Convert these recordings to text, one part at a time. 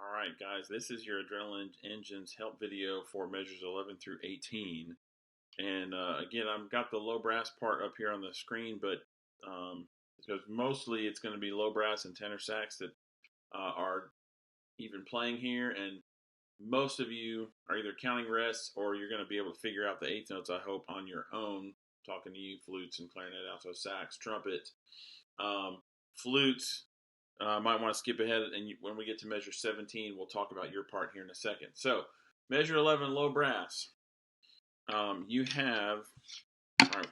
Alright guys, this is your Adrenaline Engines help video for measures 11 through 18. And again, I've got the low brass part up here on the screen, but because mostly it's going to be low brass and tenor sax that are even playing here, and most of you are either counting rests or you're going to be able to figure out the eighth notes, I hope, on your own, talking to you flutes and clarinet, alto sax, trumpet. Flutes, might want to skip ahead, and when we get to measure 17, we'll talk about your part here in a second. So, measure 11, low brass. You have, all right,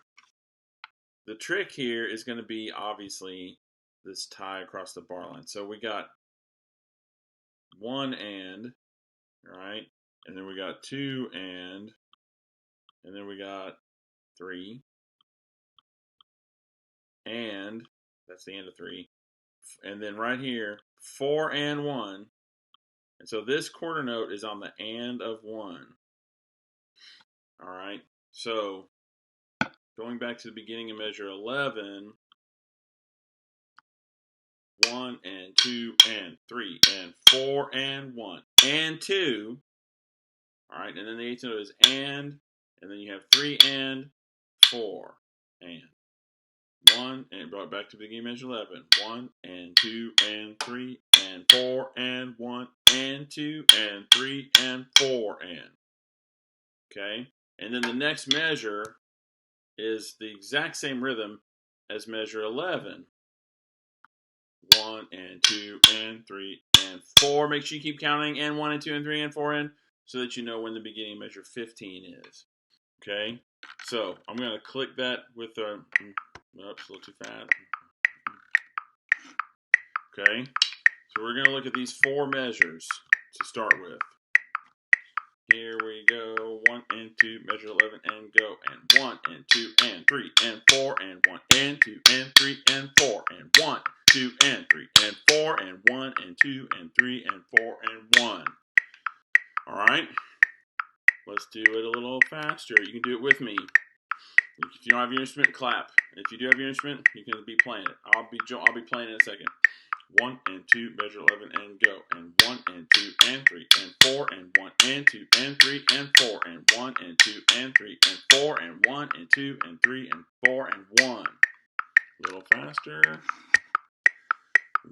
the trick here is going to be obviously this tie across the bar line. So we got one and, right, and then we got two and then we got three, and that's the end of three, and then right here, four and one. And so this quarter note is on the and of one. All right. So going back to the beginning of measure 11, 1 and 2 and 3 and 4 and 1 and 2. All right. And then the eighth note is and then you have 3 and 4 and 1, and brought back to the beginning of measure 11. 1 and 2 and 3 and 4 and 1 and 2 and 3 and 4 and. Okay. And then the next measure is the exact same rhythm as measure 11. 1 and 2 and 3 and 4. Make sure you keep counting, and 1 and 2 and 3 and 4 and, so that you know when the beginning of measure 15 is. Okay? So I'm going to click that with a, oops, a little too fast. Okay? So we're going to look at these four measures to start with. Here we go. 1 and 2, measure 11 and go. And 1 and 2 and 3 and 4 and 1 and 2 and 3 and 4 and 1, 2 and 3 and 4 and 1 and 2 and 3 and 4 and 1. All right. Let's do it a little faster. You can do it with me. If you don't have your instrument, clap. If you do have your instrument, you can be playing it. I'll be playing in a second. 1 and 2, measure 11 and go. And 1 and 2 and 3 and 4 and 1 and 2 and 3 and 4 and 1 and 2 and 3 and 4 and 1 and 2 and 3 and 4 and 1. A little faster.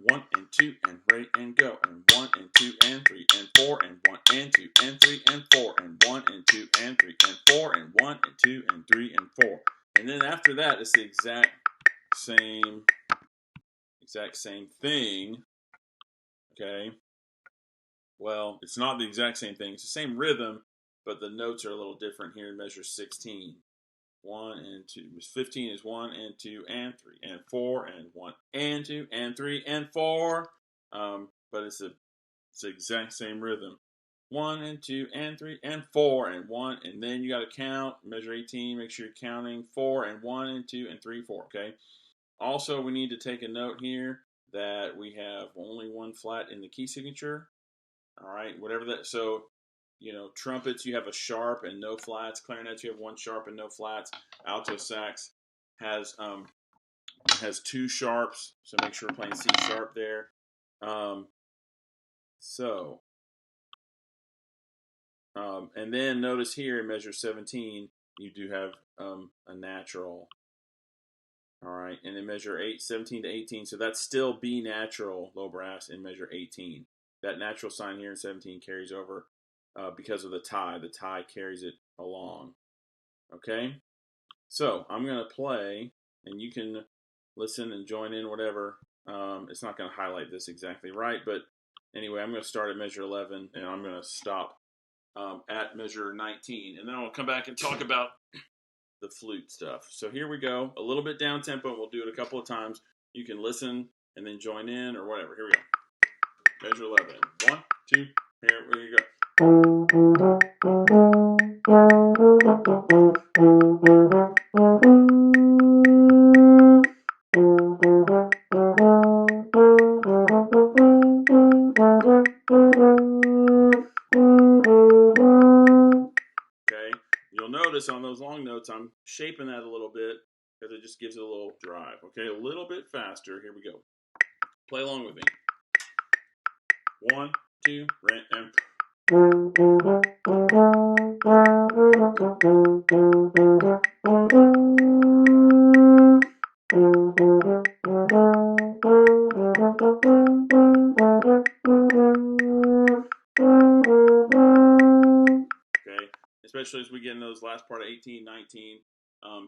1 and 2 and 3 and go. And 1 and 2 and 3 and 4 and 1 and 2 and 3 and 4 and 1 and 2 and 3 and 4 and 1 and 2 and 3 and 4. And then after that, it's the exact same thing. Okay. Well, it's not the exact same thing. It's the same rhythm, but the notes are a little different here in measure 16. 1 and 2. 15 is 1 and 2 and 3 and 4 and 1 and 2 and 3 and 4. But it's the exact same rhythm. 1 and 2 and 3 and 4 and 1, and then you got to count. Measure 18. Make sure you're counting 4 and 1 and 2 and 3, 4. Okay. Also, we need to take a note here that we have only one flat in the key signature. All right, whatever that. So, you know, trumpets, you have a sharp and no flats. Clarinets, you have one sharp and no flats. Alto sax has two sharps, so make sure we're playing C sharp there. And then notice here in measure 17, you do have a natural. All right, and in measure 17 to 18, so that's still B natural low brass in measure 18. That natural sign here in 17 carries over because of the tie. The tie carries it along. Okay, so I'm going to play, and you can listen and join in, whatever. It's not going to highlight this exactly right, but anyway, I'm going to start at measure 11, and I'm going to stop at measure 19, and then I'll come back and talk about the flute stuff. So here we go, a little bit down tempo. We'll do it a couple of times. You can listen and then join in or whatever. Here we go. Measure 11. 1, 2, here we go. Okay, you'll notice on those long notes, I'm shaping that a little bit because it just gives it a little drive. Okay, a little bit faster. Here we go. Play along with me. 1, 2, and okay, especially as we get in those last part of 18, 19,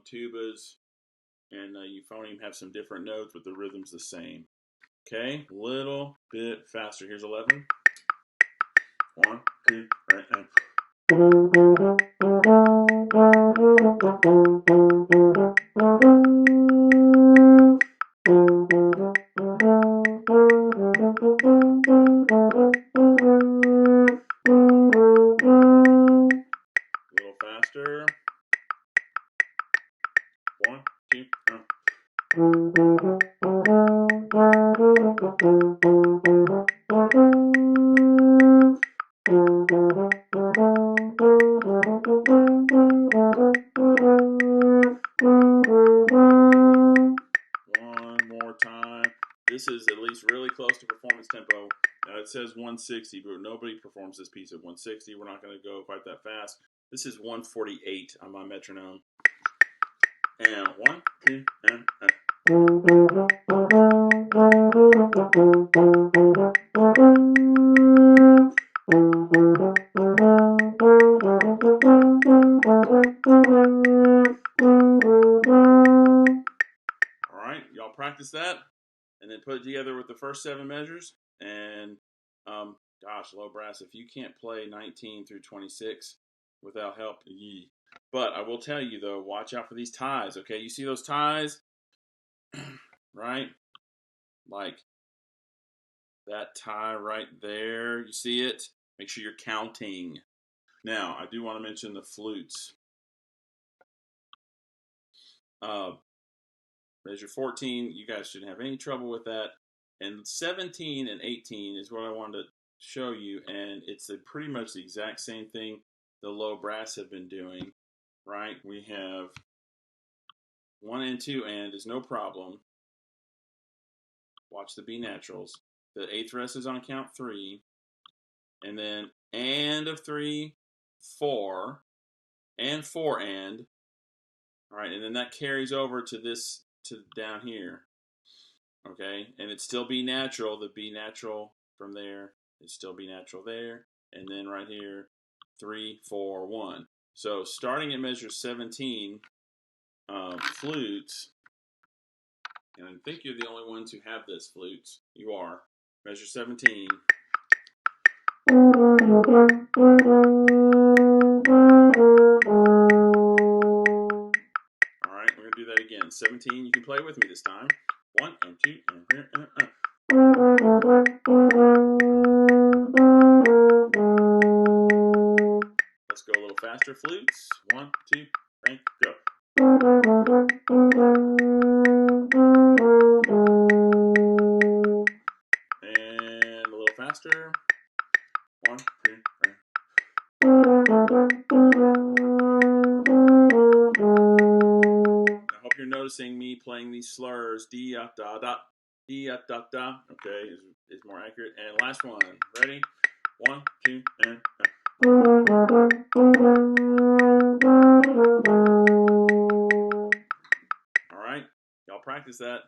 tubas and euphonium have some different notes, but the rhythm's the same. Okay, a little bit faster. Here's 11. 1, 2, and a little faster. 1, 2, one more time. This is at least really close to performance tempo. It says 160, but nobody performs this piece at 160. We're not going to go quite that fast. This is 148 on my metronome. And 1, 2, and all right, y'all practice that, and then put it together with the first 7 measures. And gosh, low brass, if you can't play 19 through 26 without help, yee. But I will tell you though, watch out for these ties. Okay, you see those ties, right? Like that tie right there. You see it? Make sure you're counting. Now, I do want to mention the flutes. Measure 14, you guys shouldn't have any trouble with that. And 17 and 18 is what I wanted to show you, and it's pretty much the exact same thing the low brass have been doing, right? We have 1 and 2 and is no problem. Watch the B naturals. The 8th rest is on count 3, and then and of 3, 4, and 4 and. All right, and then that carries over to this, to down here. Okay, and it's still B natural. The B natural from there is still B natural there, and then right here, 3, 4, 1. So starting at measure 17, flutes, and I think you're the only ones who have this, flutes. You are. Measure 17. All right, we're going to do that again. 17, you can play with me this time. 1 and 2 and here and let's go a little faster, flutes. 1, 2, and go. And a little faster. 1, 2, 3. I hope you're noticing me playing these slurs. Da da da, da da da. Okay, is more accurate. And last one. Ready? 1, 2, and. All right, y'all practice that.